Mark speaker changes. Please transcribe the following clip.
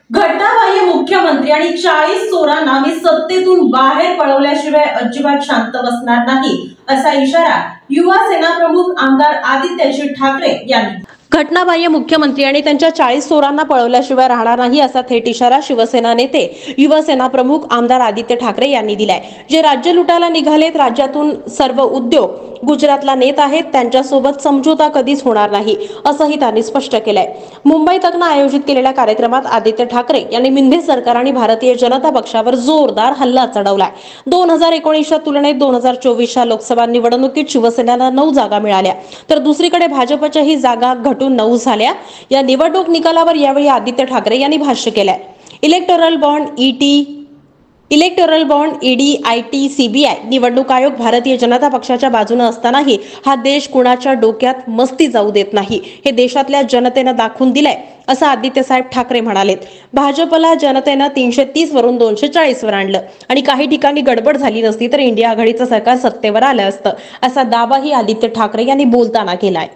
Speaker 1: घटनाबाह्य मुख्यमंत्री आणि 40 चोरांना मी सत्तेतून बाहेर पळवल्याशिवाय अजिबात शांत बसणार नाही, असा इशारा युवा सेना प्रमुख आमदार आदित्यजी ठाकरे यांनी घटनाबाह्य मुख्यमंत्री आणि त्यांच्या 40 चोरांना पळवल्याशिवाय राहणार नाही, असा थेट इशारा शिवसेना नेते युवा सेना प्रमुख आमदार आदित्य ठाकरे यांनी दिलाय। जे राज्य लुटायला निघालेत, राज्यातून सर्व उद्योग गुजरातला नेत आहेत, त्यांच्यासोबत समझोता कधीच होणार नाही, असंही त्यांनी स्पष्ट केलंय। मुंबईत आयोजित केलेल्या कार्यक्रमात आदित्य ठाकरे यांनी मिंधे सरकार आणि भारतीय जनता पक्षावर जोरदार हल्ला चढवलाय। 2019च्या तुलनेत 2024च्या लोकसभा निवडणुकीत शिवसेनेला 9 जागा मिळाल्या, तर दुसरीकडे भाजपच्याही जागा घटून 9 झाल्या। या निवडणूक निकालावर यावेळी आदित्य ठाकरे यांनी भाष्य केलंय। Electoral bond ED, IT, CBI, निवडणूक आयोग भारतीय जनता पक्षाच्या बाजूने असतानाही हा देश कुणाच्या डोक्यात मस्ती जाऊ देत नाही, हे देशातल्या जनतेनं दाखवून दिलंय, असं आदित्य साहेब ठाकरे म्हणालेत। भाजपला जनतेनं 330 वरून 240 वर आणलं आणि काही ठिकाणी गडबड झाली नसती तर इंडिया आघाडीचं सरकार सत्तेवर आलं असतं, असा दावाही आदित्य ठाकरे यांनी बोलताना केलाय।